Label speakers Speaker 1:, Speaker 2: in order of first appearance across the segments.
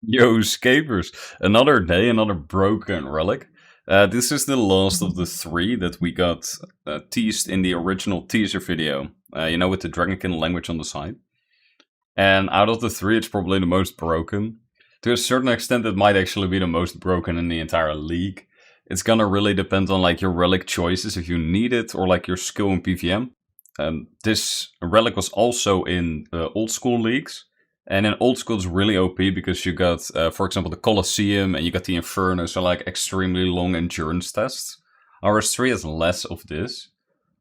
Speaker 1: Yo, scapers! Another day, another broken relic. This is the last of the three that we got teased in the original teaser video. With the Dragonkin language on the side. And out of the three, it's probably the most broken. To a certain extent, it might actually be the most broken in the entire league. It's gonna really depend on like your relic choices, if you need it, or like your skill in PVM. This relic was also in old school leagues. And in old school, it's really OP because you got, for example, the Colosseum and you got the Inferno, so like extremely long endurance tests. RS3 has less of this,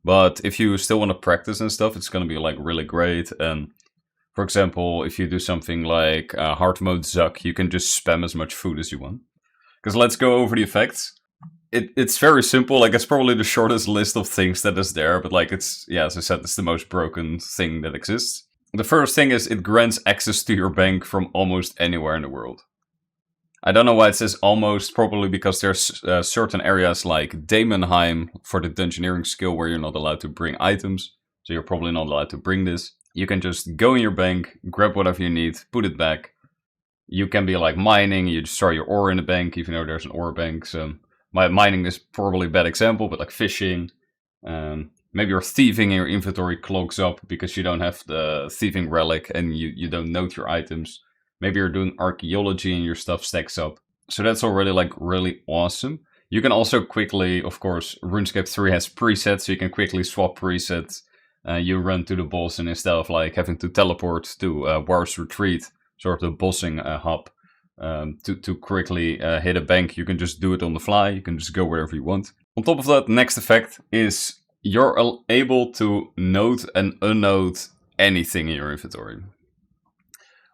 Speaker 1: but if you still want to practice and stuff, it's going to be like really great. And for example, if you do something like hard mode Zuck, you can just spam as much food as you want. Because let's go over the effects. It's very simple. Like it's probably the shortest list of things that is there, but like it's, yeah, as I said, it's the most broken thing that exists. The first thing is it grants access to your bank from almost anywhere in the world. I don't know why it says almost, probably because there's certain areas like Daemonheim for the dungeoneering skill where you're not allowed to bring items. So you're probably not allowed to bring this. You can just go in your bank, grab whatever you need, put it back. You can be like mining, you just store your ore in the bank, even though there's an ore bank. So mining is probably a bad example, but like fishing, maybe your thieving in your inventory clogs up because you don't have the thieving relic and you don't note your items. Maybe you're doing archaeology and your stuff stacks up. So that's already like really awesome. You can also quickly, of course, RuneScape 3 has presets, so you can quickly swap presets. You run to the boss and instead of like having to teleport to War's Retreat, sort of the bossing hub, to quickly hit a bank, you can just do it on the fly. You can just go wherever you want. On top of that, next effect is you're able to note and unnote anything in your inventory.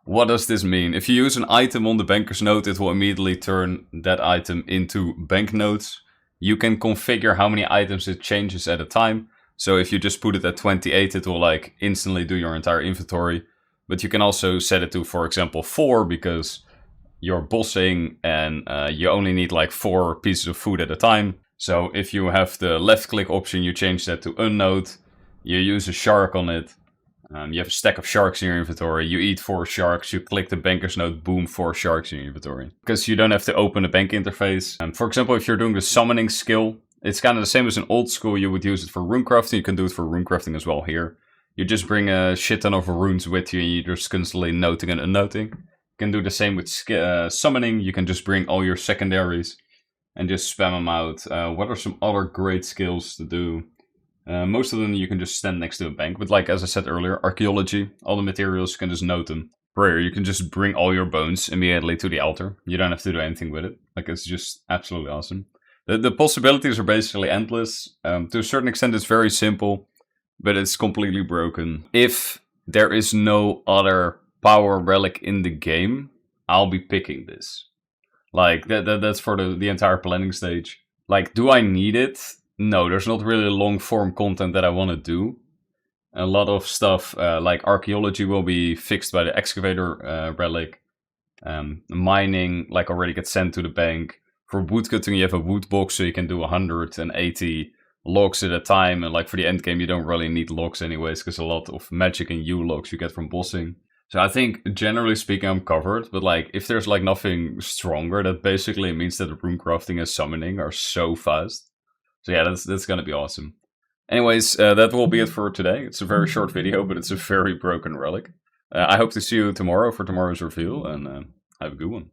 Speaker 1: What does this mean? If you use an item on the banker's note, it will immediately turn that item into banknotes. You can configure how many items it changes at a time. So if you just put it at 28, it will like instantly do your entire inventory. But you can also set it to, for example, 4 because you're bossing and you only need like 4 pieces of food at a time. So if you have the left click option, you change that to unnote. You use a shark on it. You have a stack of sharks in your inventory. You eat 4 sharks. You click the banker's note. Boom, 4 sharks in your inventory. Because you don't have to open the bank interface. For example, if you're doing the summoning skill, it's kind of the same as in old school. You would use it for runecrafting. You can do it for runecrafting as well here. You just bring a shit ton of runes with you and you're just constantly noting and unnoting. You can do the same with summoning. You can just bring all your secondaries and just spam them out. What are some other great skills to do? Most of them you can just stand next to a bank. But like, as I said earlier, archaeology, all the materials, you can just note them. Prayer, you can just bring all your bones immediately to the altar. You don't have to do anything with it. Like, it's just absolutely awesome. The possibilities are basically endless. To a certain extent, it's very simple, but it's completely broken. If there is no other power relic in the game, I'll be picking this. Like, that's for the entire planning stage. Like, do I need it? No, there's not really long form content that I want to do. A lot of stuff, like archaeology, will be fixed by the excavator relic. Mining, like, already gets sent to the bank. For woodcutting, you have a wood box, so you can do 180 logs at a time. And like for the end game, you don't really need logs anyways, because a lot of magic and U logs you get from bossing. So I think, generally speaking, I'm covered, but like, if there's like nothing stronger, that basically means that runecrafting and summoning are so fast. So yeah, that's gonna be awesome. Anyways, that will be it for today. It's a very short video, but it's a very broken relic. I hope to see you tomorrow for tomorrow's reveal, and have a good one.